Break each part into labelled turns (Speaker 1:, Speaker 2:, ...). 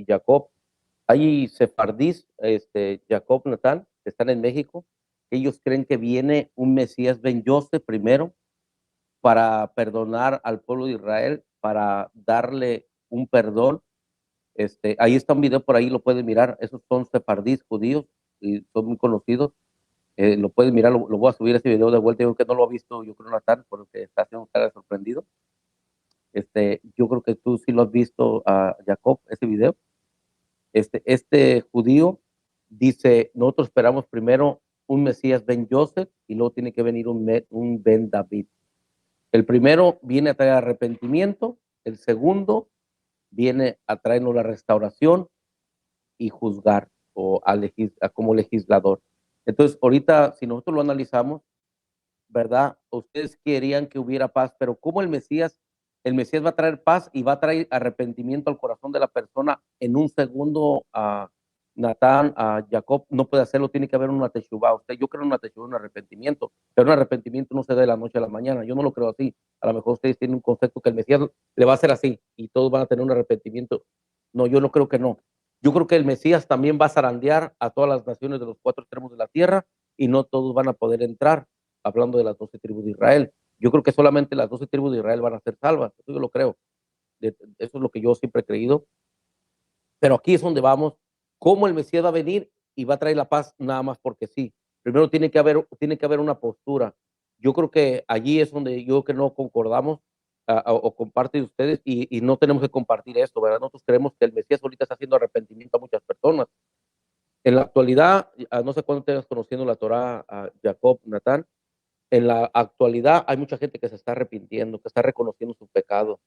Speaker 1: y Jacob. Hay sefardís, Jacob, Natán, que están en México. Ellos creen que viene un Mesías Ben Yosef primero para perdonar al pueblo de Israel, para darle un perdón. Ahí está un video por ahí, lo pueden mirar. Esos son sefardís judíos y son muy conocidos. Lo pueden mirar, lo voy a subir ese video de vuelta. Yo que no lo ha visto, yo creo, Natán, por lo que está haciendo cara sorprendido. Yo creo que tú sí lo has visto a Jacob, ese video. Este judío dice, nosotros esperamos primero un Mesías Ben Joseph y luego tiene que venir un Ben David. El primero viene a traer arrepentimiento, el segundo viene a traernos la restauración y juzgar o como legislador. Entonces, ahorita, si nosotros lo analizamos, ¿verdad? Ustedes querían que hubiera paz, pero ¿cómo el Mesías va a traer paz y va a traer arrepentimiento al corazón de la persona en un segundo? Natán, Jacob no puede hacerlo, tiene que haber una teshuvá. Yo creo en una teshuvá, un arrepentimiento, pero un arrepentimiento no se da de la noche a la mañana. Yo no lo creo así. A lo mejor ustedes tienen un concepto que el Mesías le va a hacer así y todos van a tener un arrepentimiento. No, yo no creo que no. Yo creo que el Mesías también va a zarandear a todas las naciones de los cuatro extremos de la tierra y no todos van a poder entrar, hablando de las 12 tribus de Israel. Yo creo que solamente las 12 tribus de Israel van a ser salvas. Eso yo lo creo. Eso es lo que yo siempre he creído. Pero aquí es donde vamos. ¿Cómo el Mesías va a venir y va a traer la paz nada más porque sí? Primero tiene que haber una postura. Yo creo que allí es donde yo creo que no concordamos o comparte de ustedes y no tenemos que compartir esto, ¿verdad? Nosotros creemos que el Mesías ahorita está haciendo arrepentimiento a muchas personas. En la actualidad, no sé cuándo tengas conociendo la Torá, a Jacob, Natán, en la actualidad hay mucha gente que se está arrepintiendo, que está reconociendo su pecado,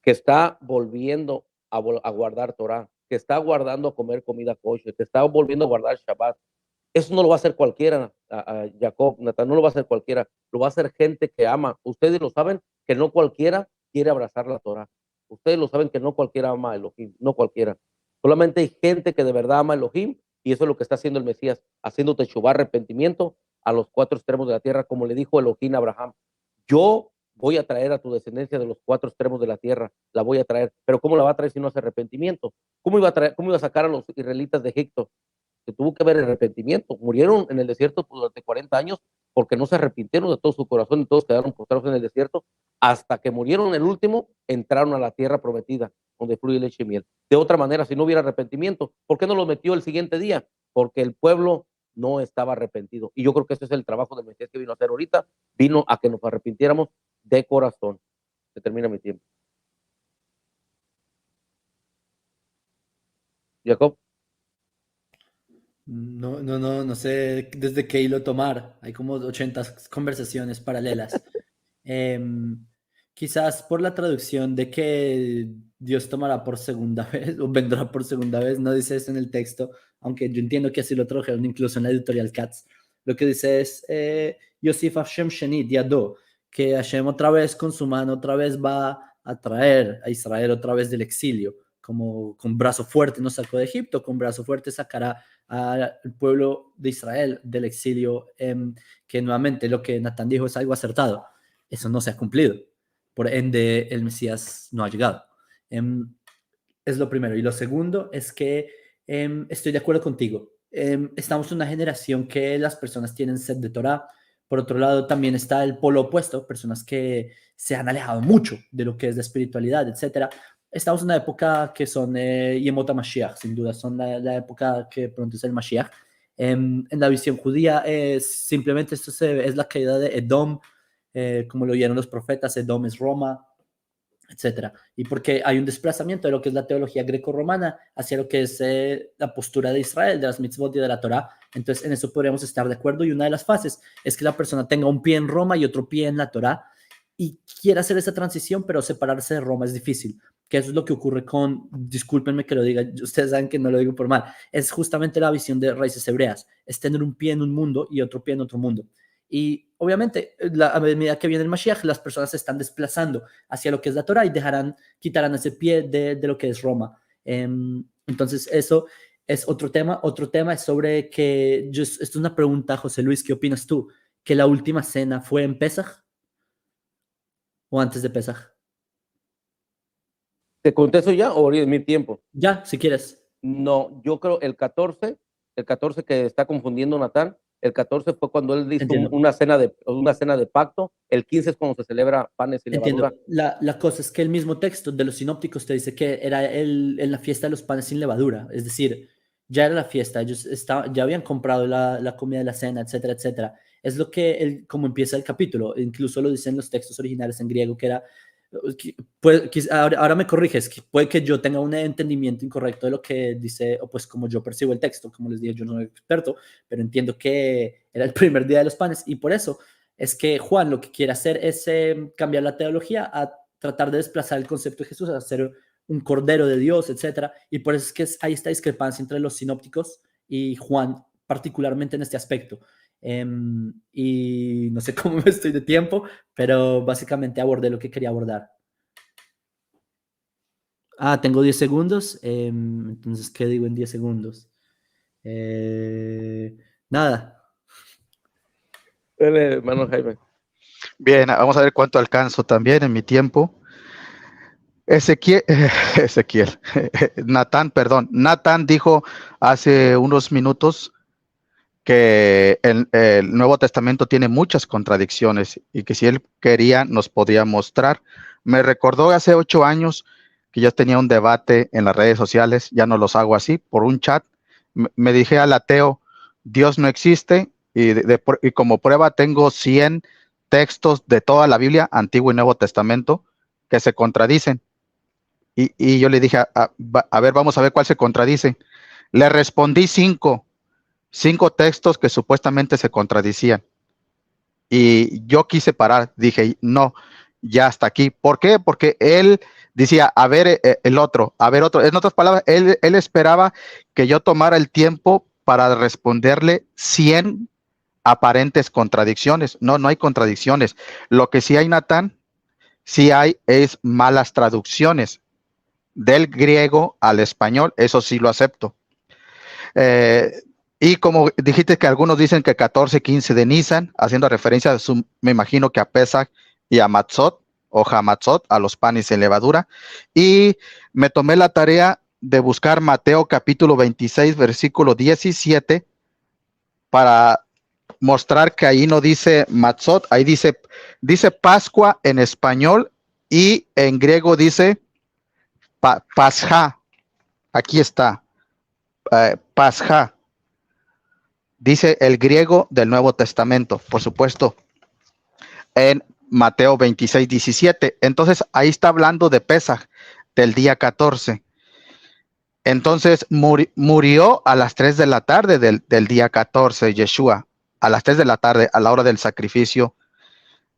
Speaker 1: que está volviendo a guardar Torah, que está guardando a comer comida kosher, que está volviendo a guardar Shabbat. Eso no lo va a hacer cualquiera, Jacob, Natán, no lo va a hacer cualquiera, lo va a hacer gente que ama. Ustedes lo saben que no cualquiera quiere abrazar la Torah. Ustedes lo saben que no cualquiera ama a Elohim, no cualquiera. Solamente hay gente que de verdad ama a Elohim y eso es lo que está haciendo el Mesías, haciendo teshuvá, arrepentimiento a los cuatro extremos de la tierra, como le dijo Elohim a Abraham. Yo voy a traer a tu descendencia de los cuatro extremos de la tierra, la voy a traer, pero ¿cómo la va a traer si no hace arrepentimiento? ¿Cómo iba a sacar a los israelitas de Egipto? Que tuvo que haber arrepentimiento. Murieron en el desierto durante 40 años porque no se arrepintieron de todo su corazón y todos quedaron postrados en el desierto. Hasta que murieron el último, entraron a la tierra prometida, donde fluye leche y miel. De otra manera, si no hubiera arrepentimiento, ¿por qué no lo metió el siguiente día? Porque el pueblo no estaba arrepentido. Y yo creo que ese es el trabajo del Mesías que vino a hacer ahorita. Vino a que nos arrepintiéramos de corazón. Se termina mi tiempo. Jacob.
Speaker 2: No sé desde qué hilo tomar. Hay como 80 conversaciones paralelas. Em, Quizás por la traducción de que Dios tomará por segunda vez o vendrá por segunda vez, no dice eso en el texto, aunque yo entiendo que así lo tradujeron incluso en la editorial Katz. Lo que dice es Yosif Hashem Sheni Diado, que Hashem otra vez con su mano otra vez va a traer a Israel otra vez del exilio, como con brazo fuerte nos sacó de Egipto, con brazo fuerte sacará al pueblo de Israel del exilio, que nuevamente lo que Natán dijo es algo acertado. Eso no se ha cumplido. Por ende, el Mesías no ha llegado. Es lo primero. Y lo segundo es que estoy de acuerdo contigo. Estamos en una generación que las personas tienen sed de Torah. Por otro lado, también está el polo opuesto, personas que se han alejado mucho de lo que es la espiritualidad, etcétera. Estamos en una época que son Yemot HaMashiach, sin duda, son la época que pronto es el Mashiach. En la visión judía, simplemente esto es la caída de Edom, como lo vieron los profetas, Edom es Roma, etcétera. Y porque hay un desplazamiento de lo que es la teología greco-romana hacia lo que es la postura de Israel, de las mitzvot y de la Torah. Entonces, en eso podríamos estar de acuerdo. Y una de las fases es que la persona tenga un pie en Roma y otro pie en la Torah y quiera hacer esa transición, pero separarse de Roma es difícil. Que eso es lo que ocurre con, discúlpenme que lo diga, ustedes saben que no lo digo por mal, es justamente la visión de raíces hebreas, es tener un pie en un mundo y otro pie en otro mundo. Y obviamente, a medida que viene el Mashiach, las personas se están desplazando hacia lo que es la Torah y quitarán ese pie de lo que es Roma. Entonces, eso es otro tema. Otro tema es sobre que, esto es una pregunta, José Luis, ¿qué opinas tú? ¿Que la última cena fue en Pesaj o antes de Pesaj?
Speaker 1: ¿Te contesto ya o ahorita es mi tiempo?
Speaker 2: Ya, si quieres.
Speaker 1: No, yo creo el 14 que está confundiendo Natán, el 14 fue cuando él hizo
Speaker 2: Entiendo.
Speaker 1: una cena de pacto, el 15 es cuando se celebra panes y
Speaker 2: Entiendo.
Speaker 1: levadura.
Speaker 2: La cosa es que el mismo texto de los sinópticos te dice que era en la fiesta de los panes sin levadura. Es decir, ya era la fiesta, ya habían comprado la comida de la cena, etcétera, etcétera. Es lo que, como empieza el capítulo. Incluso lo dicen los textos originales en griego, que era, ahora me corriges, que puede que yo tenga un entendimiento incorrecto de lo que dice, o pues como yo percibo el texto. Como les dije, yo no soy experto, pero entiendo que era el primer día de los panes, y por eso es que Juan lo que quiere hacer es cambiar la teología a tratar de desplazar el concepto de Jesús, a ser un cordero de Dios, etcétera. Y por eso es que hay esta discrepancia entre los sinópticos y Juan, particularmente en este aspecto. Y no sé cómo me estoy de tiempo, pero básicamente abordé lo que quería abordar. Tengo 10 segundos. Entonces, ¿qué digo en 10 segundos? Nada.
Speaker 1: Dale, hermano Jaime.
Speaker 3: Bien, vamos a ver cuánto alcanzo también en mi tiempo. Natán dijo hace unos minutos que el Nuevo Testamento tiene muchas contradicciones y que si él quería nos podía mostrar. Me recordó hace 8 años que yo tenía un debate en las redes sociales, ya no los hago así, por un chat. Me dije al ateo, Dios no existe, y como prueba tengo 100 textos de toda la Biblia, Antiguo y Nuevo Testamento, que se contradicen. Y yo le dije, a ver, vamos a ver cuál se contradice. Le respondí 5 textos que supuestamente se contradicían. Y yo quise parar, dije, no, ya hasta aquí. ¿Por qué? Porque él decía, a ver el otro, a ver otro. En otras palabras, él esperaba que yo tomara el tiempo para responderle 100 aparentes contradicciones. No, no hay contradicciones. Lo que sí hay, Natán, sí hay es malas traducciones del griego al español. Eso sí lo acepto. Y como dijiste que algunos dicen que 14, 15 de Nisan, haciendo referencia, me imagino que a Pesach y a Matzot o Hamatzot, a los panes en levadura. Y me tomé la tarea de buscar Mateo capítulo 26, versículo 17, para mostrar que ahí no dice Matzot, ahí dice Pascua en español y en griego dice Pascha. Aquí está, Pascha. Dice el griego del Nuevo Testamento, por supuesto, en Mateo 26, 17. Entonces, ahí está hablando de Pesaj, del día 14. Entonces, murió a las 3 de la tarde del día 14, Yeshua, a las 3 de la tarde, a la hora del sacrificio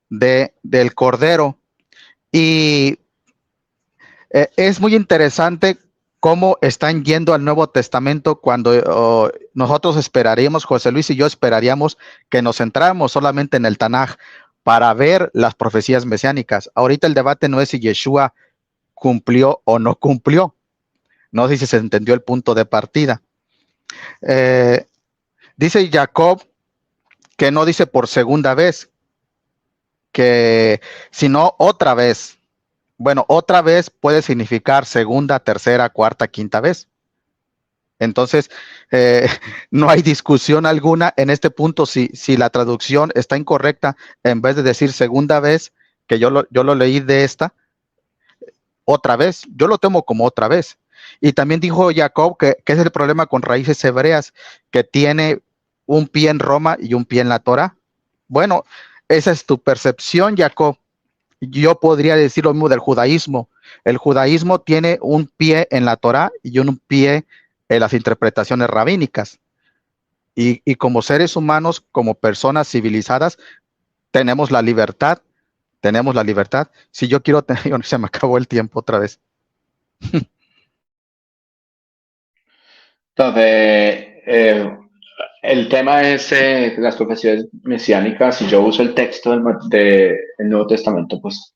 Speaker 3: del Cordero. Y es muy interesante cómo están yendo al Nuevo Testamento cuando nosotros esperaríamos, José Luis y yo esperaríamos que nos centráramos solamente en el Tanaj para ver las profecías mesiánicas. Ahorita el debate no es si Yeshua cumplió o no cumplió. No sé si se entendió el punto de partida. Dice Jacob que no dice por segunda vez, sino otra vez. Bueno, otra vez puede significar segunda, tercera, cuarta, quinta vez. Entonces, no hay discusión alguna en este punto si la traducción está incorrecta. En vez de decir segunda vez, que yo lo leí de esta, otra vez, yo lo tomo como otra vez. Y también dijo Jacob que es el problema con raíces hebreas, que tiene un pie en Roma y un pie en la Torah. Bueno, esa es tu percepción, Jacob. Yo podría decir lo mismo del judaísmo. El judaísmo tiene un pie en la Torá y un pie en las interpretaciones rabínicas. Y como seres humanos, como personas civilizadas, tenemos la libertad. Si yo quiero tener, se me acabó el tiempo otra vez.
Speaker 4: Entonces, el tema es las profecías mesiánicas. Y yo uso el texto del Nuevo Testamento, pues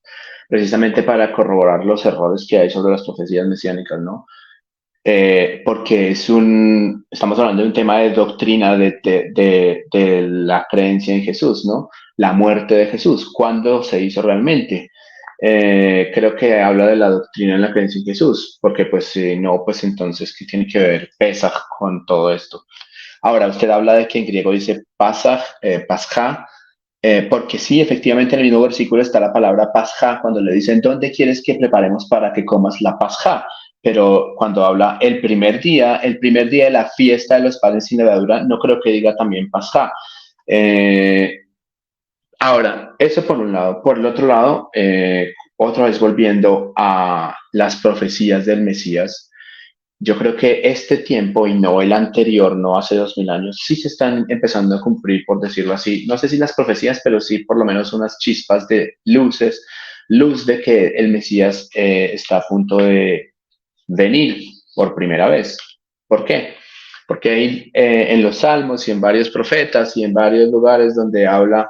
Speaker 4: precisamente para corroborar los errores que hay sobre las profecías mesiánicas, ¿no? Porque estamos hablando de un tema de doctrina de la creencia en Jesús, ¿no? La muerte de Jesús, ¿cuándo se hizo realmente? creo que habla de la doctrina en la creencia en Jesús, porque pues si no, pues entonces, ¿qué tiene que ver Pesaj con todo esto? Ahora, usted habla de que en griego dice Pasaj, Pasja, porque sí, efectivamente en el mismo versículo está la palabra Pasja cuando le dicen, ¿dónde quieres que preparemos para que comas la Pasja? Pero cuando habla el primer día de la fiesta de los panes sin levadura, no creo que diga también Pasja. Ahora, eso por un lado. Por el otro lado, otra vez volviendo a las profecías del Mesías, yo creo que este tiempo y no el anterior, no hace 2000 años, sí se están empezando a cumplir, por decirlo así. No sé si las profecías, pero sí por lo menos unas chispas de luz de que el Mesías está a punto de venir por primera vez. ¿Por qué? Porque hay en los salmos y en varios profetas y en varios lugares donde habla,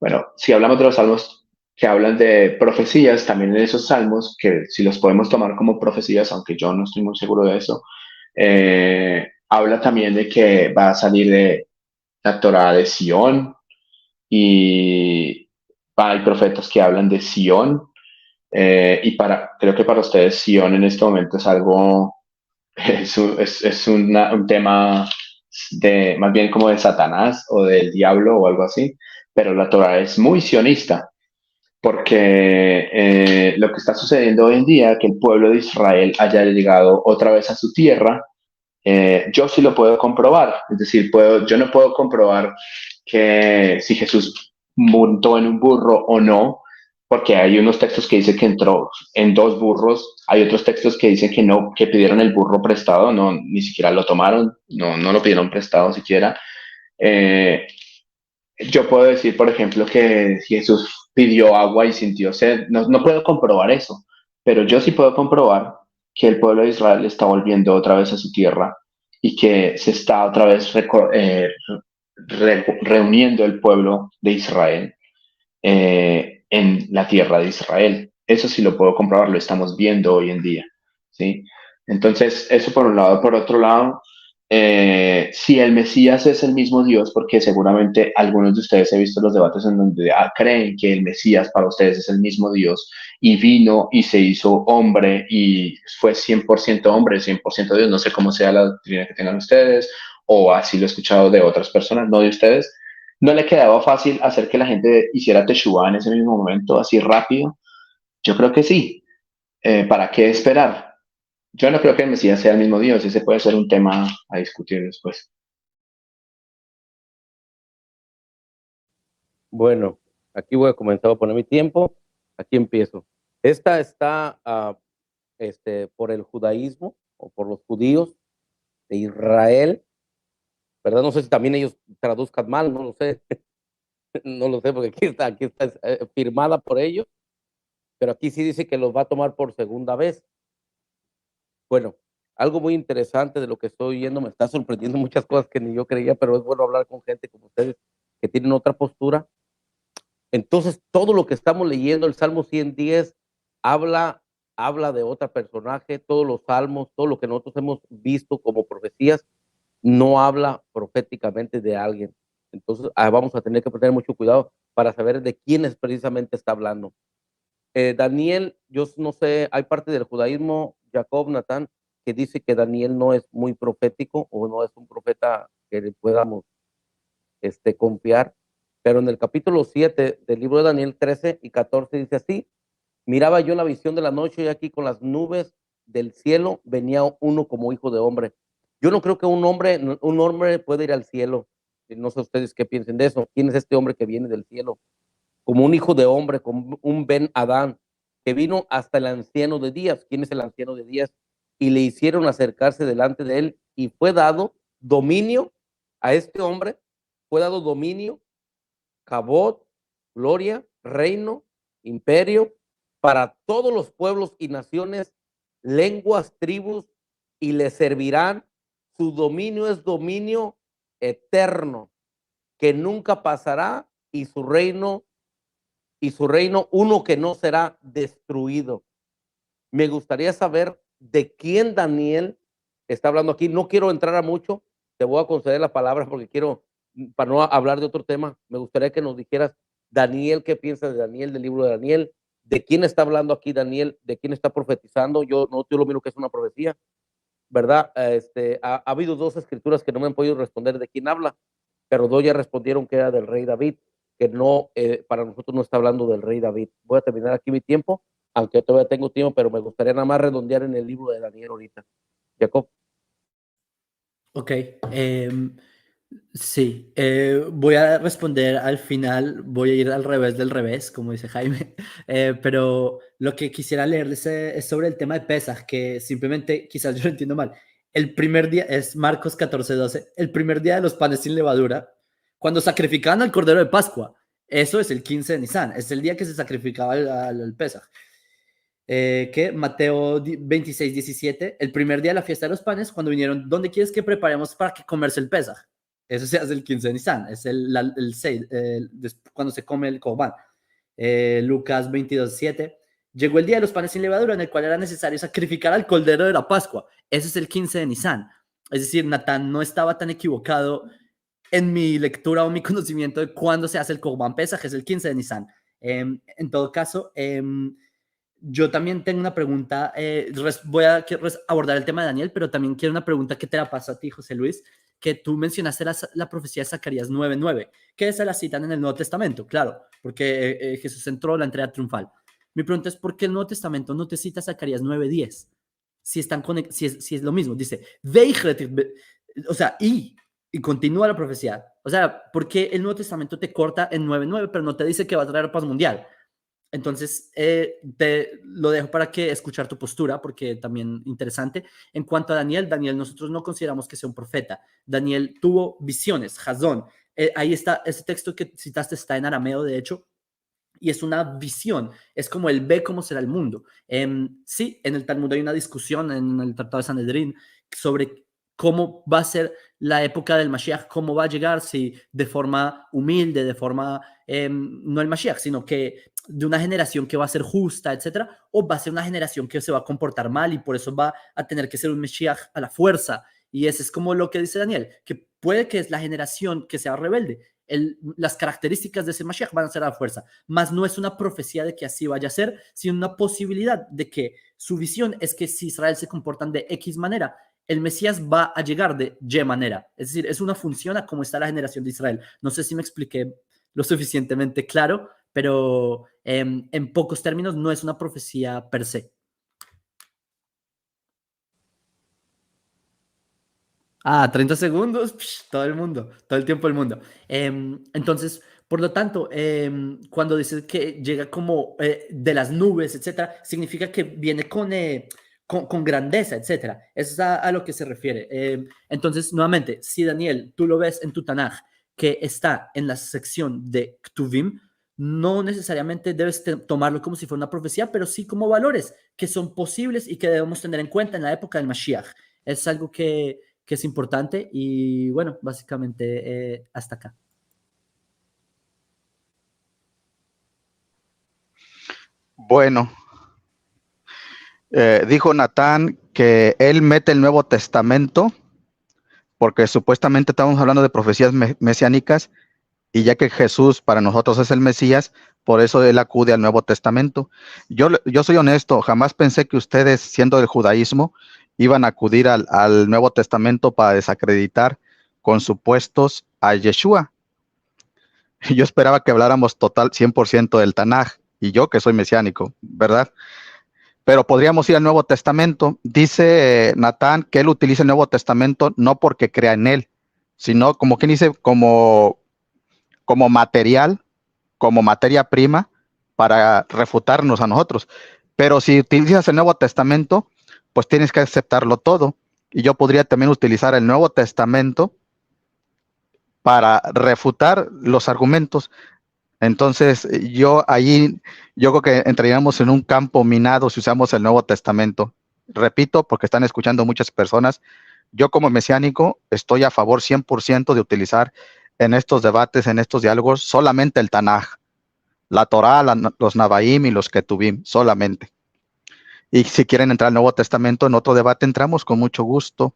Speaker 4: bueno, si hablamos de los salmos que hablan de profecías, también en esos salmos, que si los podemos tomar como profecías, aunque yo no estoy muy seguro de eso, habla también de que va a salir de la Torá de Sión y hay profetas que hablan de Sión y creo que para ustedes Sión en este momento es algo, un tema de más bien como de Satanás o del diablo o algo así, pero la Torah es muy sionista porque lo que está sucediendo hoy en día, que el pueblo de Israel haya llegado otra vez a su tierra, yo sí lo puedo comprobar, es decir, yo no puedo comprobar que si Jesús montó en un burro o no, porque hay unos textos que dicen que entró en 2 burros, hay otros textos que dicen que no, que pidieron el burro prestado, no, ni siquiera lo tomaron, no lo pidieron prestado siquiera. Eh, yo puedo decir, por ejemplo, que Jesús pidió agua y sintió sed. No puedo comprobar eso, pero yo sí puedo comprobar que el pueblo de Israel está volviendo otra vez a su tierra y que se está otra vez reuniendo el pueblo de Israel en la tierra de Israel. Eso sí lo puedo comprobar, lo estamos viendo hoy en día, ¿sí? Entonces, eso por un lado. Por otro lado, si el Mesías es el mismo Dios, porque seguramente algunos de ustedes he visto los debates en donde creen que el Mesías para ustedes es el mismo Dios y vino y se hizo hombre y fue 100% hombre, 100% Dios, no sé cómo sea la doctrina que tengan ustedes o así lo he escuchado de otras personas, no de ustedes. ¿No le quedaba fácil hacer que la gente hiciera teshuva en ese mismo momento, así rápido? Yo creo que sí. ¿Para qué esperar? Yo no creo que el Mesías sea el mismo Dios, ese puede ser un tema a discutir después.
Speaker 1: Bueno, aquí voy a comenzar a poner mi tiempo. Aquí empiezo. Esta está por el judaísmo o por los judíos de Israel, ¿verdad? No sé si también ellos traduzcan mal, no lo sé. No lo sé, porque aquí está firmada por ellos, pero aquí sí dice que los va a tomar por segunda vez. Bueno, algo muy interesante de lo que estoy oyendo, me está sorprendiendo muchas cosas que ni yo creía, pero es bueno hablar con gente como ustedes que tienen otra postura. Entonces, todo lo que estamos leyendo, el Salmo 110, habla, habla de otro personaje, todos los salmos, todo lo que nosotros hemos visto como profecías, no habla proféticamente de alguien. Entonces, vamos a tener que tener mucho cuidado para saber de quién es precisamente está hablando. Daniel, yo no sé, hay parte del judaísmo, Jacob, Natán, que dice que Daniel no es muy profético o no es un profeta que le podamos confiar, pero en el capítulo 7 del libro de Daniel 13 y 14 dice así: miraba yo la visión de la noche y aquí con las nubes del cielo venía uno como hijo de hombre. Yo no creo que un hombre puede ir al cielo. No sé ustedes qué piensen de eso. ¿Quién es este hombre que viene del cielo? Como un hijo de hombre, como un Ben Adán, que vino hasta el anciano de días. ¿Quién es el anciano de días? Y le hicieron acercarse delante de él y fue dado dominio a este hombre, fue dado dominio, cabot, gloria, reino, imperio, para todos los pueblos y naciones, lenguas, tribus, y le servirán. Su dominio es dominio eterno, que nunca pasará, y su reino uno que no será destruido. Me gustaría saber de quién Daniel está hablando aquí. No quiero entrar a mucho, te voy a conceder la palabra porque quiero, para no hablar de otro tema, me gustaría que nos dijeras, Daniel, ¿qué piensas de Daniel, del libro de Daniel? ¿De quién está hablando aquí Daniel? ¿De quién está profetizando? Yo lo miro que es una profecía, ¿verdad? Ha habido dos escrituras que no me han podido responder de quién habla, pero dos ya respondieron que era del rey David, que no, para nosotros no está hablando del rey David. Voy a terminar aquí mi tiempo, aunque todavía tengo tiempo, pero me gustaría nada más redondear en el libro de Daniel ahorita. Jacob.
Speaker 2: Ok, sí, voy a responder al final, voy a ir al revés del revés, como dice Jaime, pero lo que quisiera leerles es sobre el tema de Pesaj, que simplemente quizás yo lo entiendo mal. El primer día es Marcos 14:12, el primer día de los panes sin levadura, cuando sacrificaban al cordero de Pascua, eso es el 15 de Nisan, es el día que se sacrificaba al Pesaj. Que Mateo 26:17, el primer día de la fiesta de los panes, cuando vinieron, ¿dónde quieres que preparemos para que comerse el Pesaj? Eso se hace el 15 de Nisan, es el 6, cuando se come el Corban. Lucas 22:7, llegó el día de los panes sin levadura, en el cual era necesario sacrificar al cordero de la Pascua. Ese es el 15 de Nisan. Es decir, Natán no estaba tan equivocado en mi lectura o mi conocimiento de cuándo se hace el Corban Pesaj, es el 15 de Nisan. En todo caso, yo también tengo una pregunta, voy a abordar el tema de Daniel, pero también quiero una pregunta que te la paso a ti, José Luis, que tú mencionaste la profecía de Zacarías 9:9, que esa la citan en el Nuevo Testamento, claro, porque Jesús entró a la entrega triunfal. Mi pregunta es, ¿por qué el Nuevo Testamento no te cita Zacarías 9:10? Si es lo mismo, dice, o sea, y continúa la profecía. O sea, ¿por qué el Nuevo Testamento te corta en 9:9, pero no te dice que va a traer paz mundial? Entonces, te lo dejo para que escuchar tu postura, porque también interesante. En cuanto a Daniel, nosotros no consideramos que sea un profeta. Daniel tuvo visiones, Jazón. Ahí está, ese texto que citaste está en arameo, de hecho, y es una visión. Es como él ve cómo será el mundo. Sí, en el Talmud hay una discusión en el Tratado de Sanedrín sobre cómo va a ser la época del Mashiach, cómo va a llegar, si de forma humilde, de forma, no el Mashiach, sino que de una generación que va a ser justa, etcétera, o va a ser una generación que se va a comportar mal y por eso va a tener que ser un Mashiach a la fuerza. Y ese es como lo que dice Daniel, que puede que es la generación que sea rebelde. Las características de ese Mashiach van a ser a la fuerza, más no es una profecía de que así vaya a ser, sino una posibilidad de que su visión es que si Israel se comportan de X manera, el Mesías va a llegar de Y manera. Es decir, es una función a cómo está la generación de Israel. No sé si me expliqué lo suficientemente claro, pero en pocos términos no es una profecía per se. Ah, 30 segundos, todo el mundo, todo el tiempo del mundo. Entonces, por lo tanto, cuando dice que llega como de las nubes, etcétera, significa que viene con grandeza, etcétera. Eso es a lo que se refiere. Entonces, nuevamente, si Daniel, tú lo ves en tu Tanaj, que está en la sección de Ktuvim, no necesariamente debes tomarlo como si fuera una profecía, pero sí como valores que son posibles y que debemos tener en cuenta en la época del Mashiach. Es algo que es importante y bueno, básicamente hasta acá.
Speaker 3: Bueno, dijo Natán que él mete el Nuevo Testamento porque supuestamente estamos hablando de profecías mesiánicas y ya que Jesús para nosotros es el Mesías, por eso él acude al Nuevo Testamento. Yo soy honesto, jamás pensé que ustedes, siendo del judaísmo, iban a acudir al Nuevo Testamento para desacreditar con supuestos a Yeshua. Yo esperaba que habláramos total 100% del Tanaj, y yo que soy mesiánico, ¿verdad? Pero podríamos ir al Nuevo Testamento. Dice Natán que él utiliza el Nuevo Testamento no porque crea en él, sino como quien dice, como material, como materia prima para refutarnos a nosotros. Pero si utilizas el Nuevo Testamento, pues tienes que aceptarlo todo. Y yo podría también utilizar el Nuevo Testamento para refutar los argumentos. Entonces, yo creo que entraríamos en un campo minado si usamos el Nuevo Testamento. Repito, porque están escuchando muchas personas, yo como mesiánico estoy a favor 100% de utilizar en estos debates, en estos diálogos, solamente el Tanaj, la Torá, los Navaim y los Ketuvim, solamente. Y si quieren entrar al Nuevo Testamento en otro debate, entramos con mucho gusto.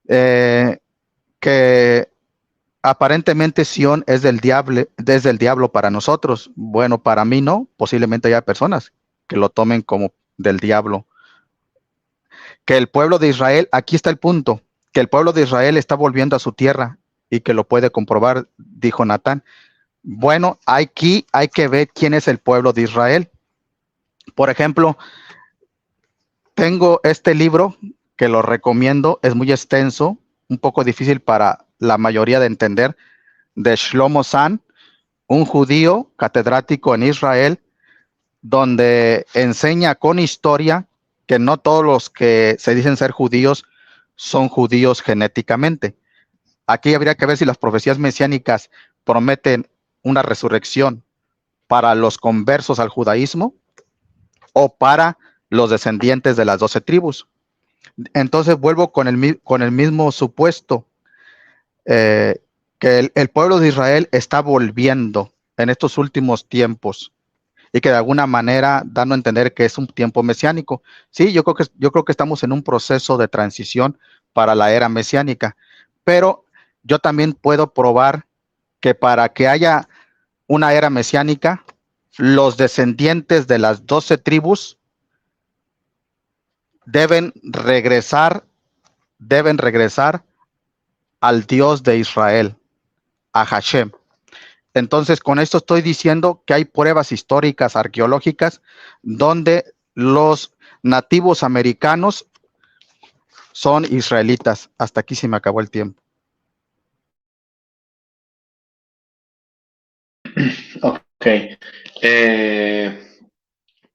Speaker 3: Que aparentemente Sión es desde el diablo para nosotros. Bueno, para mí no, posiblemente haya personas que lo tomen como del diablo. Que el pueblo de Israel, aquí está el punto, que el pueblo de Israel está volviendo a su tierra y que lo puede comprobar, dijo Natán. Bueno, aquí hay que ver quién es el pueblo de Israel. Por ejemplo, tengo este libro que lo recomiendo, es muy extenso, un poco difícil para la mayoría de entender, de Shlomo Zahn, un judío catedrático en Israel, donde enseña con historia que no todos los que se dicen ser judíos son judíos genéticamente. Aquí habría que ver si las profecías mesiánicas prometen una resurrección para los conversos al judaísmo o para los descendientes de las 12 tribus. Entonces vuelvo con el mismo supuesto, que el pueblo de Israel está volviendo en estos últimos tiempos y que de alguna manera dando a entender que es un tiempo mesiánico. Sí, yo creo que estamos en un proceso de transición para la era mesiánica, pero yo también puedo probar que para que haya una era mesiánica, los descendientes de las 12 tribus deben regresar al Dios de Israel, a Hashem. Entonces, con esto estoy diciendo que hay pruebas históricas, arqueológicas, donde los nativos americanos son israelitas. Hasta aquí se me acabó el tiempo.
Speaker 4: Ok.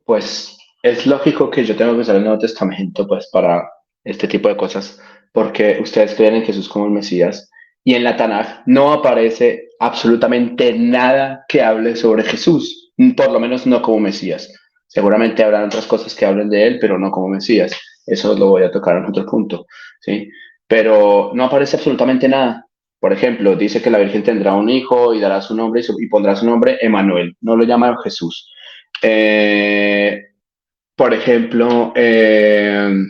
Speaker 4: Pues es lógico que yo tengo que usar el Nuevo Testamento pues para este tipo de cosas, porque ustedes creen en Jesús como el Mesías y en la Tanaj no aparece absolutamente nada que hable sobre Jesús, por lo menos no como Mesías. Seguramente habrán otras cosas que hablen de él, pero no como Mesías. Eso lo voy a tocar en otro punto, ¿sí? Pero no aparece absolutamente nada. Por ejemplo, dice que la Virgen tendrá un hijo y dará su nombre y pondrá su nombre Emanuel. No lo llama Jesús. Por ejemplo, el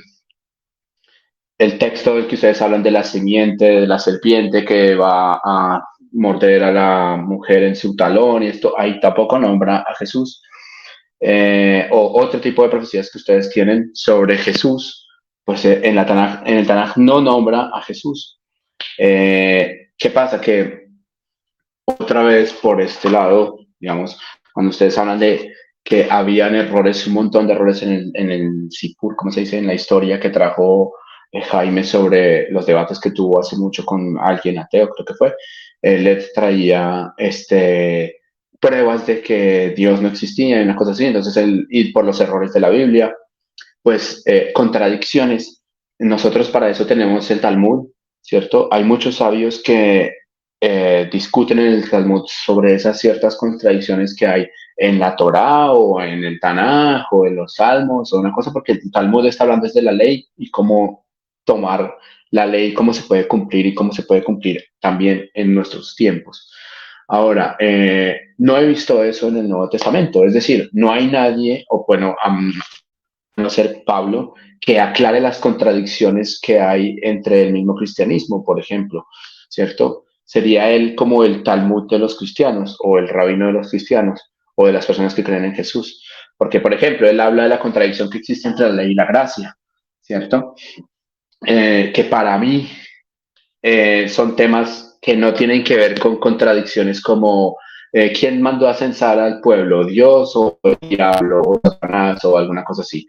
Speaker 4: texto del que ustedes hablan de la simiente, de la serpiente que va a morder a la mujer en su talón y esto, ahí tampoco nombra a Jesús. O otro tipo de profecías que ustedes tienen sobre Jesús, pues en el Tanaj no nombra a Jesús. ¿Qué pasa? Que otra vez por este lado, digamos, cuando ustedes hablan de que habían errores, un montón de errores en el Sipur, como se dice, en la historia que trajo Jaime sobre los debates que tuvo hace mucho con alguien ateo, creo que fue, él le traía pruebas de que Dios no existía y una cosa así, entonces él, y por los errores de la Biblia, pues contradicciones. Nosotros para eso tenemos el Talmud, ¿cierto? Hay muchos sabios que discuten en el Talmud sobre esas ciertas contradicciones que hay en la Torá o en el Tanaj o en los Salmos o una cosa, porque el Talmud está hablando desde la ley y cómo tomar la ley, cómo se puede cumplir y cómo se puede cumplir también en nuestros tiempos. Ahora, no he visto eso en el Nuevo Testamento, es decir, no hay nadie, o bueno, a no ser Pablo, que aclare las contradicciones que hay entre el mismo cristianismo, por ejemplo, ¿cierto? Sería él como el Talmud de los cristianos o el rabino de los cristianos o de las personas que creen en Jesús. Porque, por ejemplo, él habla de la contradicción que existe entre la ley y la gracia, ¿cierto? Que para mí son temas que no tienen que ver con contradicciones como quién mandó a censar al pueblo, Dios o el diablo o Satanás o alguna cosa así.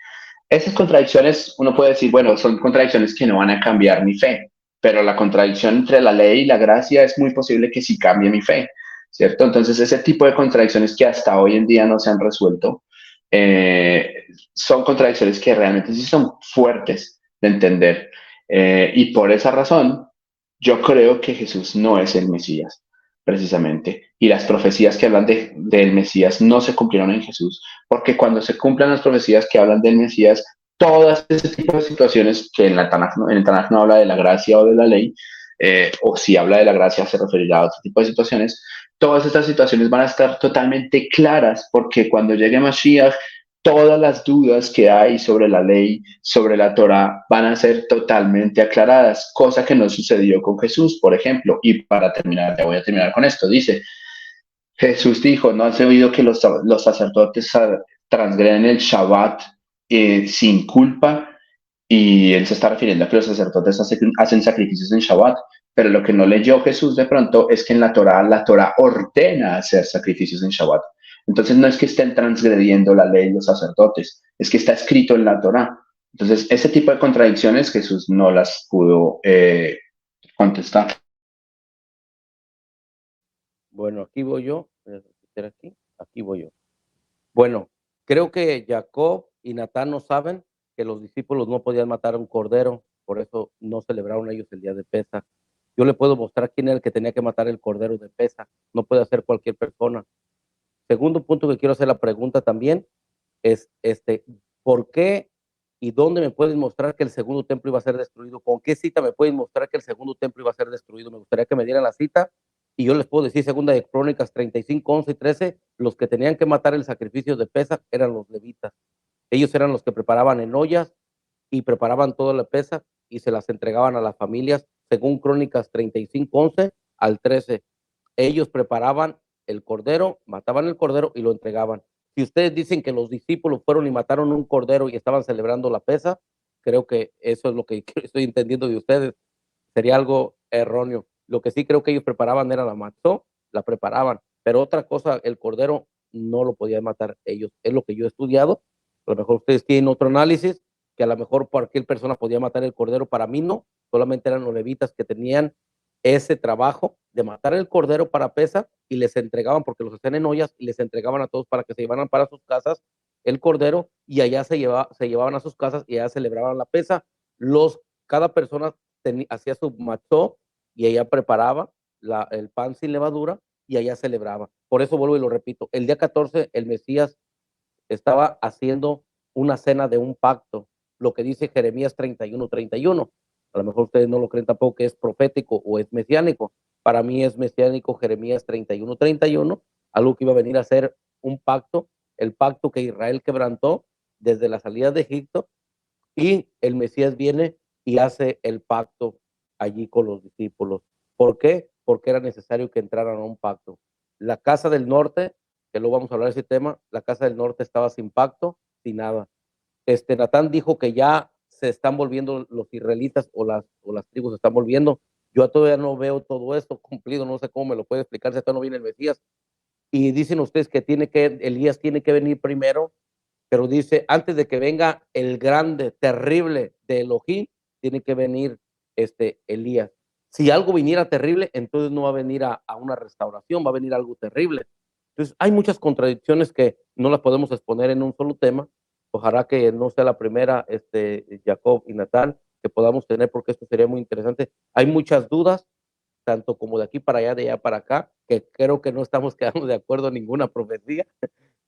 Speaker 4: Esas contradicciones, uno puede decir, bueno, son contradicciones que no van a cambiar mi fe, pero la contradicción entre la ley y la gracia es muy posible que sí cambie mi fe, ¿cierto? Entonces, ese tipo de contradicciones que hasta hoy en día no se han resuelto, son contradicciones que realmente sí son fuertes de entender. Y por esa razón, yo creo que Jesús no es el Mesías, precisamente. Y las profecías que hablan del Mesías no se cumplieron en Jesús, porque cuando se cumplan las profecías que hablan del Mesías, todas ese tipo de situaciones que en el Tanaj no habla de la gracia o de la ley, o si habla de la gracia se referirá a otro tipo de situaciones, todas estas situaciones van a estar totalmente claras, porque cuando llegue Mashiach, todas las dudas que hay sobre la ley, sobre la Torá, van a ser totalmente aclaradas, cosa que no sucedió con Jesús, por ejemplo. Y para terminar, ya voy a terminar con esto, dice, Jesús dijo, ¿no has oído que los sacerdotes transgreden el Shabbat sin culpa? Y él se está refiriendo a que los sacerdotes hacen sacrificios en Shabbat, pero lo que no leyó Jesús de pronto es que en la Torá ordena hacer sacrificios en Shabbat. Entonces no es que estén transgrediendo la ley los sacerdotes, es que está escrito en la Torá. Entonces ese tipo de contradicciones Jesús no las pudo contestar.
Speaker 1: Bueno, aquí voy yo. Aquí voy yo. Bueno, creo que Jacob y Natán no saben que los discípulos no podían matar a un cordero, por eso no celebraron ellos el día de Pesaj. Yo le puedo mostrar quién era el que tenía que matar el cordero de Pesaj, no puede ser cualquier persona. Segundo punto que quiero hacer la pregunta también es, ¿por qué y dónde me pueden mostrar que el segundo templo iba a ser destruido? ¿Con qué cita me pueden mostrar que el segundo templo iba a ser destruido? Me gustaría que me dieran la cita y yo les puedo decir, segunda de Crónicas 35, 11 y 13, los que tenían que matar el sacrificio de Pesaj eran los levitas. Ellos eran los que preparaban en ollas y preparaban toda la Pesaj y se las entregaban a las familias, según Crónicas 35, 11 al 13. Ellos preparaban el cordero, mataban el cordero y lo entregaban. Si ustedes dicen que los discípulos fueron y mataron un cordero y estaban celebrando la Pesaj, creo que eso es lo que estoy entendiendo de ustedes. Sería algo erróneo. Lo que sí creo que ellos preparaban era la matzó, la preparaban, pero otra cosa, el cordero no lo podían matar ellos. Es lo que yo he estudiado. A lo mejor ustedes tienen otro análisis, que a lo mejor cualquier persona podía matar el cordero. Para mí no, solamente eran los levitas que tenían ese trabajo de matar el cordero para Pesaj y les entregaban, porque los hacían en ollas, y les entregaban a todos para que se llevaran para sus casas el cordero y allá se llevaban a sus casas y allá celebraban la Pesaj. Cada persona hacía su matzó y ella preparaba el pan sin levadura y allá celebraba. Por eso vuelvo y lo repito, el día 14 el Mesías estaba haciendo una cena de un pacto, lo que dice Jeremías 31, 31. A lo mejor ustedes no lo creen tampoco que es profético o es mesiánico. Para mí es mesiánico Jeremías 31, 31, algo que iba a venir a ser un pacto, el pacto que Israel quebrantó desde la salida de Egipto, y el Mesías viene y hace el pacto allí con los discípulos. ¿Por qué? Porque era necesario que entraran a un pacto. La casa del norte, que luego vamos a hablar de ese tema, la casa del norte estaba sin pacto, sin nada. Natán dijo que ya se están volviendo los israelitas o las tribus se están volviendo. Yo todavía no veo todo esto cumplido, no sé cómo me lo puede explicar si todavía no viene el Mesías. Y dicen ustedes que Elías tiene que venir primero, pero dice, antes de que venga el grande, terrible de Elohim, tiene que venir Elías. Si algo viniera terrible, entonces no va a venir a una restauración, va a venir algo terrible. Entonces, hay muchas contradicciones que no las podemos exponer en un solo tema. Ojalá que no sea la primera, Jacob y Natán, que podamos tener, porque esto sería muy interesante. Hay muchas dudas, tanto como de aquí para allá, de allá para acá, que creo que no estamos quedando de acuerdo en ninguna profecía.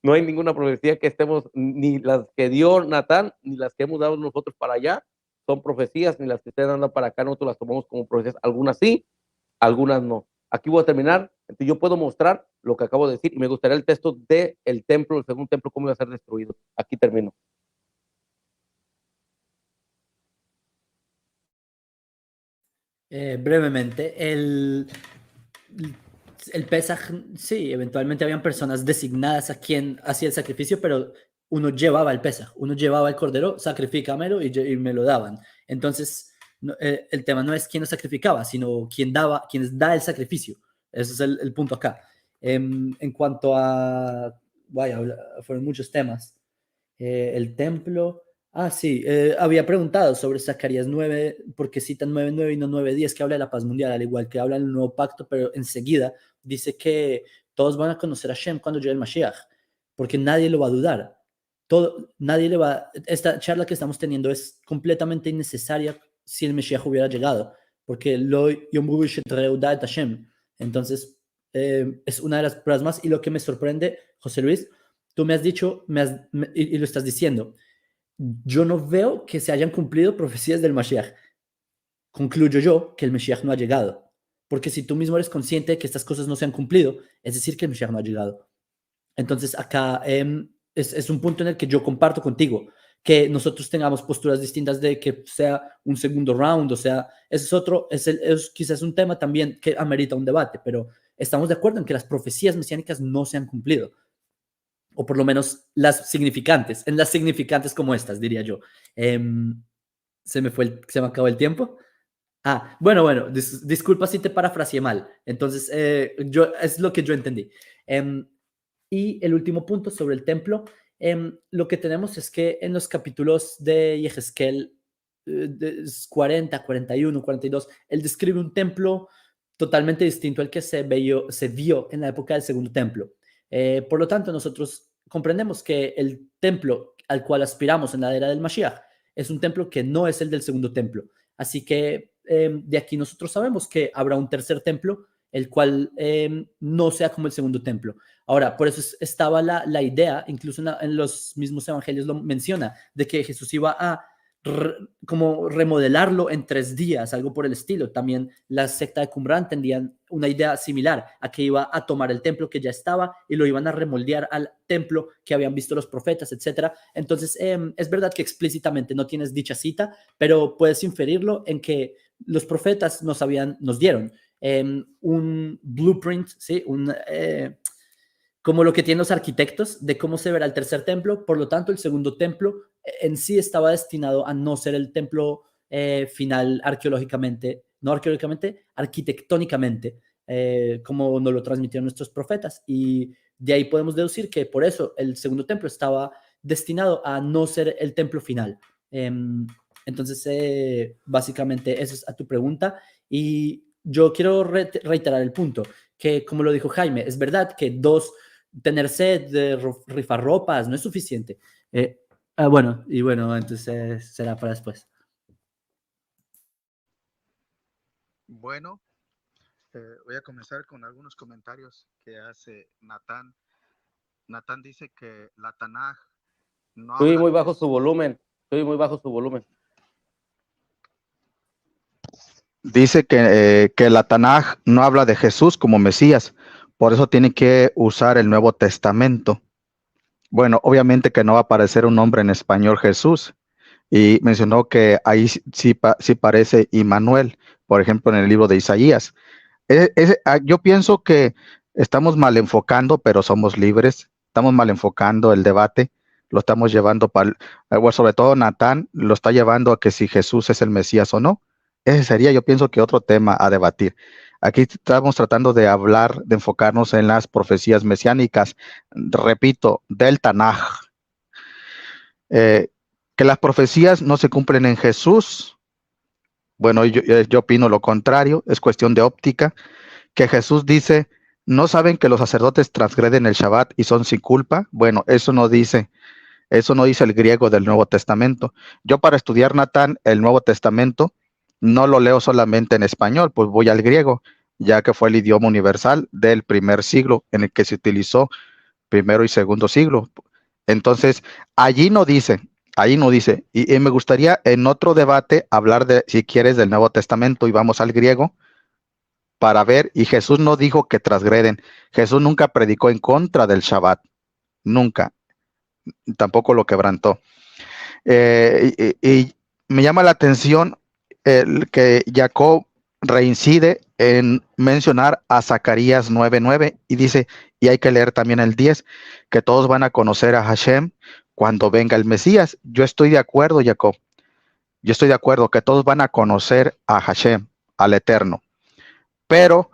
Speaker 1: No hay ninguna profecía que estemos, ni las que dio Natán, ni las que hemos dado nosotros para allá, son profecías, ni las que estén dando para acá, nosotros las tomamos como profecías. Algunas sí, algunas no. Aquí voy a terminar. Entonces yo puedo mostrar lo que acabo de decir y me gustaría el texto del templo, el segundo templo, cómo iba a ser destruido. Aquí termino.
Speaker 2: Brevemente, el Pesaj, sí, eventualmente habían personas designadas a quien hacía el sacrificio, pero uno llevaba el Pesaj, uno llevaba el cordero, sacrifícamelo y me lo daban. Entonces, el tema no es quién lo sacrificaba, sino quién da el sacrificio. Ese es el punto acá. En cuanto a, vaya, fueron muchos temas. El templo, sí, había preguntado sobre Zacarías 9, porque citan 9:9 y no 9:10, que habla de la paz mundial, al igual que habla del nuevo pacto, pero enseguida dice que todos van a conocer a Shem cuando llegue el Mashiach, porque nadie lo va a dudar. Esta charla que estamos teniendo es completamente innecesaria si el Mashiach hubiera llegado, porque lo yomru shetreuda et Hashem. Entonces, es una de las pruebas más. Y lo que me sorprende, José Luis, tú me has dicho, y lo estás diciendo, yo no veo que se hayan cumplido profecías del Mashiach. Concluyo yo que el Mashiach no ha llegado. Porque si tú mismo eres consciente de que estas cosas no se han cumplido, es decir, que el Mashiach no ha llegado. Entonces acá es un punto en el que yo comparto contigo, que nosotros tengamos posturas distintas de que sea un segundo round, o sea, ese es otro, es quizás un tema también que amerita un debate, pero estamos de acuerdo en que las profecías mesiánicas no se han cumplido, o por lo menos las significantes, en las significantes como estas, diría yo. Se me acabó el tiempo. Bueno, disculpa si te parafraseé mal. Entonces, es lo que yo entendí. Y el último punto sobre el templo, lo que tenemos es que en los capítulos de Yehezkel 40, 41, 42, él describe un templo totalmente distinto al que se vio en la época del segundo templo. Por lo tanto, nosotros comprendemos que el templo al cual aspiramos en la era del Mashiach es un templo que no es el del segundo templo. Así que de aquí nosotros sabemos que habrá un tercer templo, el cual no sea como el segundo templo. Ahora, por eso estaba la idea, incluso en los mismos evangelios lo menciona, de que Jesús iba a como remodelarlo en 3 días, algo por el estilo. También la secta de Qumran tendrían una idea similar, a que iba a tomar el templo que ya estaba y lo iban a remoldear al templo que habían visto los profetas, etc. Entonces, es verdad que explícitamente no tienes dicha cita, pero puedes inferirlo en que los profetas nos dieron un blueprint, ¿sí? Como lo que tienen los arquitectos de cómo se verá el tercer templo. Por lo tanto, el segundo templo en sí estaba destinado a no ser el templo final arquitectónicamente, como nos lo transmitieron nuestros profetas. Y de ahí podemos deducir que por eso el segundo templo estaba destinado a no ser el templo final. Entonces, básicamente, eso es a tu pregunta. Y yo quiero reiterar el punto, que como lo dijo Jaime, es verdad que tener sed de rifar ropas no es suficiente. Bueno, entonces será para después.
Speaker 3: Bueno, voy a comenzar con algunos comentarios que hace Natán. Natán dice que la Tanaj no habla.
Speaker 1: Estoy muy bajo su volumen.
Speaker 3: Dice que la Tanaj no habla de Jesús como Mesías, por eso tiene que usar el Nuevo Testamento. Bueno, obviamente que no va a aparecer un nombre en español Jesús, y mencionó que ahí sí parece Immanuel, por ejemplo, en el libro de Isaías. Yo pienso que estamos mal enfocando, pero somos libres. Estamos mal enfocando el debate, lo estamos llevando sobre todo Natán lo está llevando a que si Jesús es el Mesías o no. Ese sería, yo pienso, que otro tema a debatir. Aquí estamos tratando de hablar, de enfocarnos en las profecías mesiánicas, repito, del Tanaj. Que las profecías no se cumplen en Jesús. Bueno, yo opino lo contrario, es cuestión de óptica, que Jesús dice, ¿no saben que los sacerdotes transgreden el Shabbat y son sin culpa? Bueno, eso no dice el griego del Nuevo Testamento. Yo, para estudiar, Natán, el Nuevo Testamento, no lo leo solamente en español, pues voy al griego, ya que fue el idioma universal del primer siglo en el que se utilizó primero y segundo siglo. Entonces, allí no dice, y me gustaría en otro debate hablar si quieres, del Nuevo Testamento, y vamos al griego para ver, y Jesús no dijo que transgreden. Jesús nunca predicó en contra del Shabbat, nunca, tampoco lo quebrantó. Y me llama la atención que Jacob reincide en mencionar a Zacarías 9:9 y dice, y hay que leer también el 10, que todos van a conocer a Hashem cuando venga el Mesías. Yo estoy de acuerdo, Jacob. Yo estoy de acuerdo que todos van a conocer a Hashem, al Eterno. Pero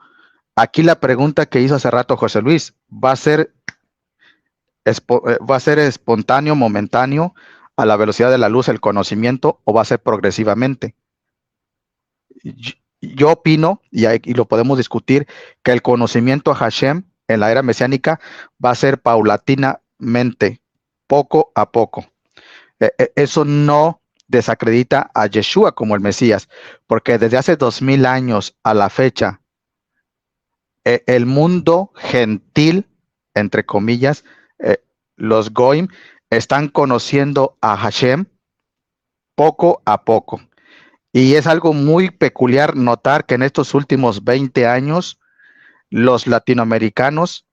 Speaker 3: aquí la pregunta que hizo hace rato José Luis, ¿va a ser espontáneo, momentáneo, a la velocidad de la luz el conocimiento, o va a ser progresivamente? Yo opino, y lo podemos discutir, que el conocimiento a Hashem en la era mesiánica va a ser paulatinamente, poco a poco. Eso no desacredita a Yeshua como el Mesías, porque desde hace 2000 años a la fecha, el mundo gentil, entre comillas, los Goim, están conociendo a Hashem poco a poco. Y es algo muy peculiar notar que en estos últimos 20 años, los latinoamericanos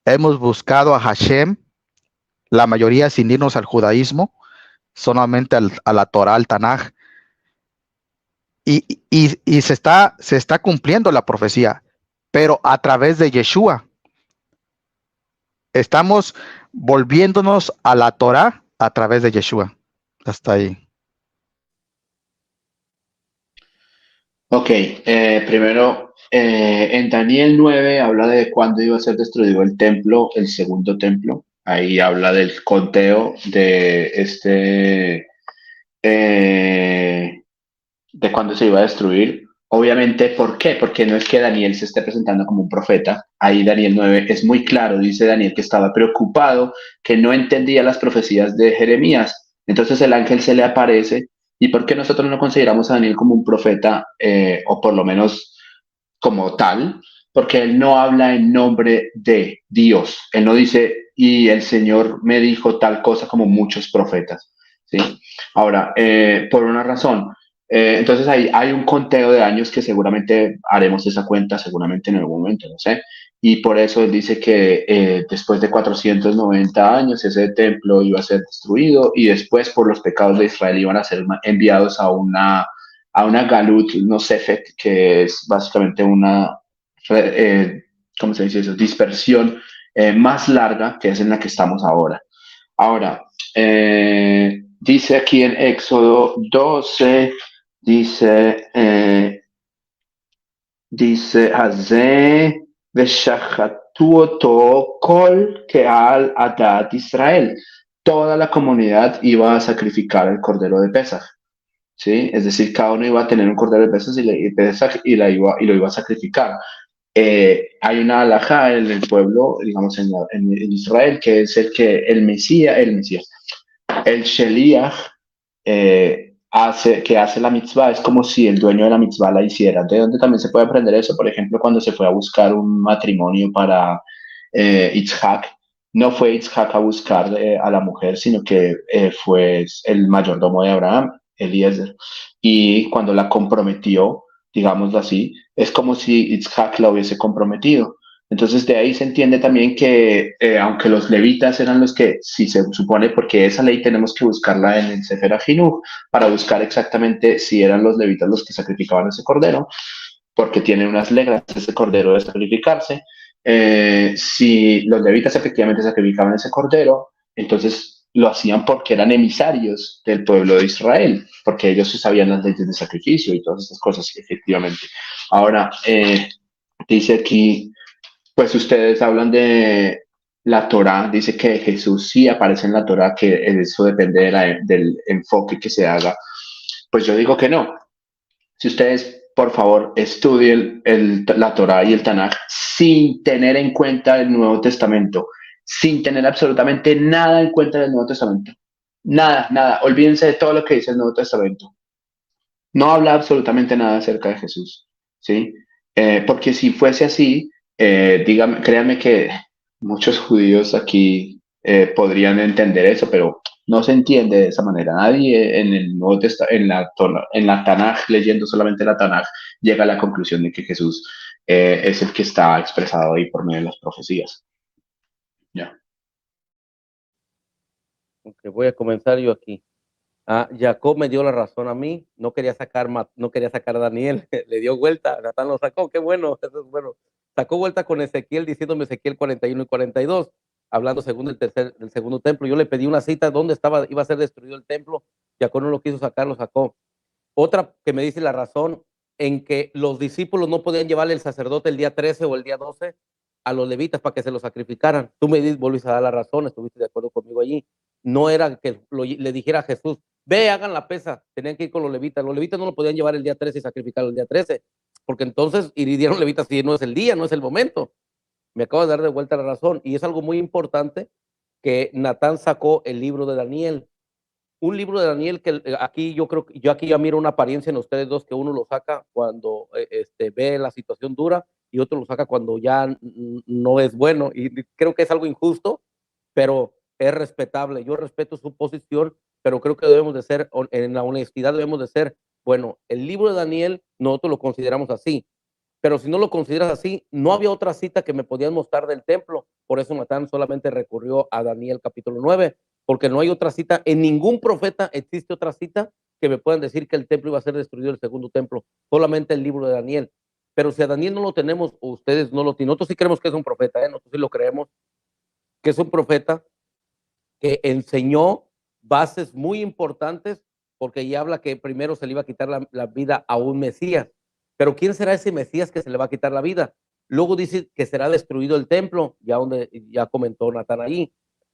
Speaker 3: hemos buscado a Hashem la mayoría sin irnos al judaísmo, solamente a la Torá, al Tanaj, y se está cumpliendo la profecía, pero a través de Yeshua. Estamos volviéndonos a la Torá a través de Yeshua. Hasta ahí.
Speaker 4: Ok, primero, en Daniel 9 habla de cuándo iba a ser destruido el templo, el segundo templo. Ahí habla del conteo de cuándo se iba a destruir. Obviamente, ¿por qué? Porque no es que Daniel se esté presentando como un profeta. Ahí Daniel 9 es muy claro, dice Daniel que estaba preocupado, que no entendía las profecías de Jeremías. Entonces el ángel se le aparece. ¿Y por qué nosotros no consideramos a Daniel como un profeta, o por lo menos como tal? Porque él no habla en nombre de Dios. Él no dice, y el Señor me dijo tal cosa como muchos profetas. ¿Sí? Ahora, por una razón. Entonces hay un conteo de años que seguramente haremos esa cuenta, seguramente en algún momento, no sé. Y por eso él dice que después de 490 años ese templo iba a ser destruido y después por los pecados de Israel iban a ser enviados a una galut, no sefet, que es básicamente una, ¿cómo se dice eso? Dispersión más larga, que es en la que estamos ahora. Ahora, dice aquí en Éxodo 12, dice, Hazé veshachatu kol keal adat Israel. Toda la comunidad iba a sacrificar el cordero de Pesaj. ¿Sí? Es decir, cada uno iba a tener un cordero de Pesaj y lo iba a sacrificar. Hay una halajá en el pueblo, digamos en Israel, que es el Mesías, el Sheliach, que hace la mitzvah, es como si el dueño de la mitzvah la hiciera. ¿De dónde también se puede aprender eso? Por ejemplo, cuando se fue a buscar un matrimonio para Yitzhak, no fue Yitzhak a buscar a la mujer, sino que fue el mayordomo de Abraham, Eliezer. Y cuando la comprometió, digámoslo así, es como si Yitzhak la hubiese comprometido. Entonces de ahí se entiende también que aunque los levitas eran los que, si se supone, porque esa ley tenemos que buscarla en el Sefer HaChinuch para buscar exactamente si eran los levitas los que sacrificaban ese cordero, porque tiene unas reglas ese cordero de sacrificarse. Si los levitas efectivamente sacrificaban ese cordero, entonces lo hacían porque eran emisarios del pueblo de Israel, porque ellos sabían las leyes de sacrificio y todas estas cosas, efectivamente. Ahora, dice aquí, pues ustedes hablan de la Torá, dice que Jesús sí aparece en la Torá, que eso depende del enfoque que se haga. Pues yo digo que no. Si ustedes, por favor, estudien la Torá y el Tanaj sin tener en cuenta el Nuevo Testamento, sin tener absolutamente nada en cuenta del Nuevo Testamento. Nada, nada. Olvídense de todo lo que dice el Nuevo Testamento. No habla absolutamente nada acerca de Jesús, ¿sí? Porque si fuese así, créanme que muchos judíos aquí podrían entender eso, pero no se entiende de esa manera. Nadie en el Nuevo en la Tanaj, leyendo solamente la Tanaj, llega a la conclusión de que Jesús es el que está expresado ahí por medio de las profecías. Ya.
Speaker 1: Aunque voy a comenzar yo aquí. Jacob me dio la razón a mí, no quería sacar a Daniel, le dio vuelta, Natán lo sacó, qué bueno, eso es bueno. Sacó vuelta con Ezequiel, diciéndome Ezequiel 41 y 42, hablando según del segundo templo. Yo le pedí una cita donde iba a ser destruido el templo, Jacob no lo quiso sacar, lo sacó. Otra que me dice la razón en que los discípulos no podían llevarle el sacerdote el día 13 o el día 12 a los levitas para que se lo sacrificaran. Tú me volviste a dar la razón, estuviste de acuerdo conmigo allí. No era que le dijera a Jesús, ve, hagan la pesa, tenían que ir con los levitas. Los levitas no lo podían llevar el día 13 y sacrificarlo el día 13, porque entonces irían levitas si no es el día, no es el momento. Me acabo de dar de vuelta la razón, y es algo muy importante que Natán sacó el libro de Daniel. Un libro de Daniel que aquí yo creo que yo aquí ya miro una apariencia en ustedes dos, que uno lo saca cuando ve la situación dura y otro lo saca cuando ya no es bueno, y creo que es algo injusto, pero es respetable. Yo respeto su posición, pero creo que debemos de ser, en la honestidad debemos de ser, bueno, el libro de Daniel nosotros lo consideramos así, pero si no lo consideras así, no había otra cita que me podían mostrar del templo. Por eso Natán solamente recurrió a Daniel capítulo 9, porque no hay otra cita. En ningún profeta existe otra cita que me puedan decir que el templo iba a ser destruido, el segundo templo. Solamente el libro de Daniel. Pero si a Daniel no lo tenemos, o ustedes no lo tienen, nosotros sí creemos que es un profeta, nosotros sí lo creemos, que es un profeta que enseñó bases muy importantes, porque ya habla que primero se le iba a quitar la vida a un Mesías. Pero ¿quién será ese Mesías que se le va a quitar la vida? Luego dice que será destruido el templo, ya comentó Natán ahí.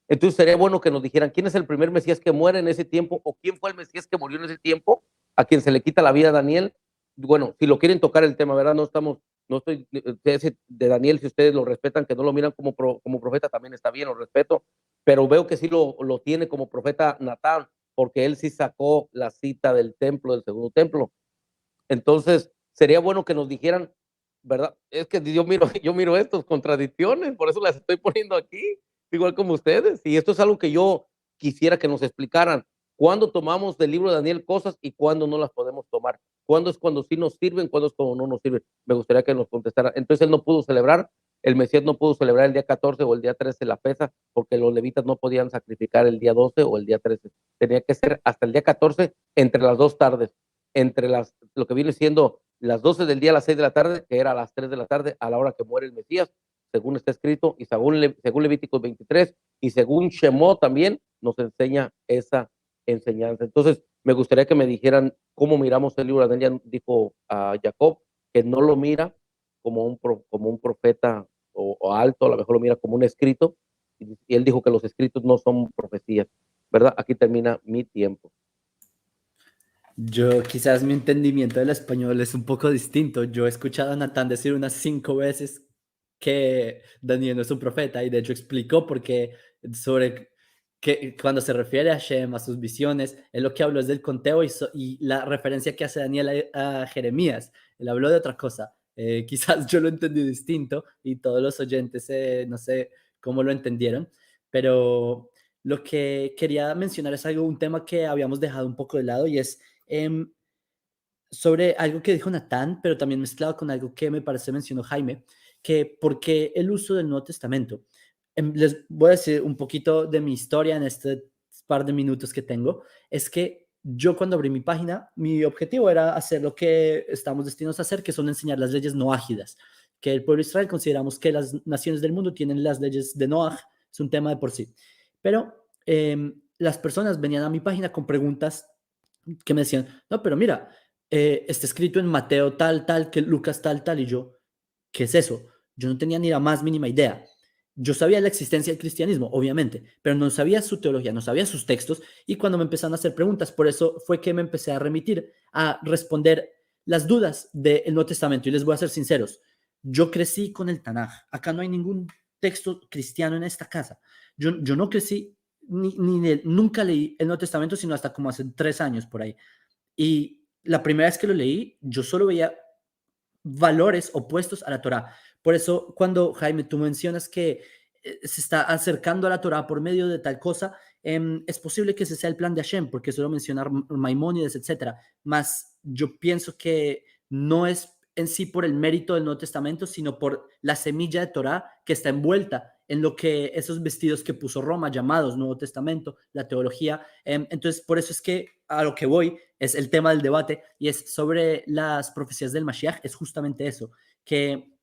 Speaker 1: Entonces sería bueno que nos dijeran quién es el primer Mesías que muere en ese tiempo, o quién fue el Mesías que murió en ese tiempo, a quien se le quita la vida a Daniel. Bueno, si lo quieren tocar el tema, ¿verdad? No estoy de Daniel, si ustedes lo respetan, que no lo miran como profeta, también está bien, lo respeto, pero veo que sí lo tiene como profeta Natán, porque él sí sacó la cita del templo, del segundo templo. Entonces, sería bueno que nos dijeran, ¿verdad? Es que yo miro estas contradicciones, por eso las estoy poniendo aquí, igual como ustedes. Y esto es algo que yo quisiera que nos explicaran. ¿Cuándo tomamos del libro de Daniel cosas y cuándo no las podemos tomar? ¿Cuándo es cuando sí nos sirven? ¿Cuándo es cuando no nos sirven? Me gustaría que nos contestaran. Entonces él no pudo celebrar, el Mesías no pudo celebrar el día 14 o el día 13 la pesa, porque los levitas no podían sacrificar el día 12 o el día 13. Tenía que ser hasta el día 14 entre las 2 tardes, entre lo que viene siendo las 12 del día a las 6 de la tarde, que era a las 3 de la tarde, a la hora que muere el Mesías, según está escrito, y según Levíticos 23, y según Shemó también nos enseña esa enseñanza. Entonces, me gustaría que me dijeran cómo miramos el libro de Daniel. Ya dijo a Jacob que no lo mira como un profeta o alto, a lo mejor lo mira como un escrito, y él dijo que los escritos no son profecías, ¿verdad? Aquí termina mi tiempo.
Speaker 2: Yo quizás mi entendimiento del español es un poco distinto. Yo he escuchado a Natán decir unas 5 veces que Daniel no es un profeta y de hecho explicó por qué sobre que cuando se refiere a Shem, a sus visiones, él lo que habló es del conteo y la referencia que hace Daniel a Jeremías. Él habló de otra cosa. Quizás yo lo entendí distinto y todos los oyentes no sé cómo lo entendieron, pero lo que quería mencionar es un tema que habíamos dejado un poco de lado y es sobre algo que dijo Natán, pero también mezclado con algo que me parece mencionó Jaime, que porque el uso del Nuevo Testamento. Les voy a decir un poquito de mi historia en este par de minutos que tengo. Es que yo cuando abrí mi página, mi objetivo era hacer lo que estamos destinados a hacer, que son enseñar las leyes noágidas, que el pueblo de Israel consideramos que las naciones del mundo tienen las leyes de Noaj, es un tema de por sí. Pero las personas venían a mi página con preguntas que me decían, no, pero mira, está escrito en Mateo tal, tal, que Lucas tal, tal, y yo, ¿qué es eso? Yo no tenía ni la más mínima idea. Yo sabía la existencia del cristianismo, obviamente, pero no sabía su teología, no sabía sus textos, y cuando me empezaron a hacer preguntas, por eso fue que me empecé a remitir a responder las dudas del Nuevo Testamento, y les voy a ser sinceros, yo crecí con el Tanaj, acá no hay ningún texto cristiano en esta casa, yo no crecí, nunca leí el Nuevo Testamento, sino hasta como hace 3 años por ahí, y la primera vez que lo leí, yo solo veía valores opuestos a la Torá. Por eso, cuando Jaime, tú mencionas que se está acercando a la Torá por medio de tal cosa, es posible que ese sea el plan de Hashem, porque suelo mencionar Maimónides, etcétera. Más yo pienso que no es en sí por el mérito del Nuevo Testamento, sino por la semilla de Torá que está envuelta en lo que esos vestidos que puso Roma, llamados Nuevo Testamento, la teología. Entonces, por eso es que a lo que voy es el tema del debate y es sobre las profecías del Mashiach, es justamente eso, que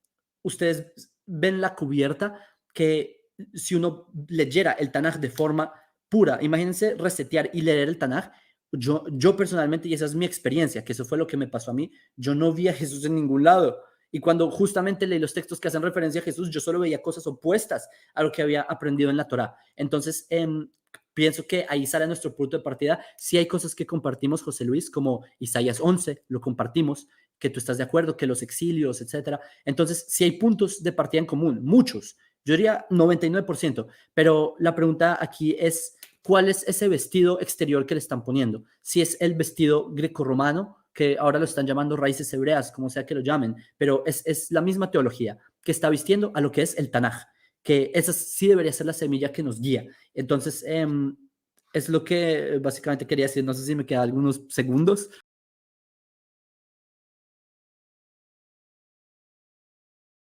Speaker 2: ustedes ven la cubierta, que si uno leyera el Tanaj de forma pura, imagínense resetear y leer el Tanaj, yo personalmente, y esa es mi experiencia, que eso fue lo que me pasó a mí, yo no vi a Jesús en ningún lado. Y cuando justamente leí los textos que hacen referencia a Jesús, yo solo veía cosas opuestas a lo que había aprendido en la Torá. Entonces, pienso que ahí sale nuestro punto de partida. Sí hay cosas que compartimos, José Luis, como Isaías 11, lo compartimos, que tú estás de acuerdo, que los exilios, etcétera. Entonces, sí hay puntos de partida en común, muchos. Yo diría 99%, pero la pregunta aquí es, ¿cuál es ese vestido exterior que le están poniendo? Si es el vestido grecorromano, que ahora lo están llamando raíces hebreas, como sea que lo llamen, pero es la misma teología que está vistiendo a lo que es el Tanaj, que esa sí debería ser la semilla que nos guía. Entonces, es lo que básicamente quería decir. No sé si me quedan algunos segundos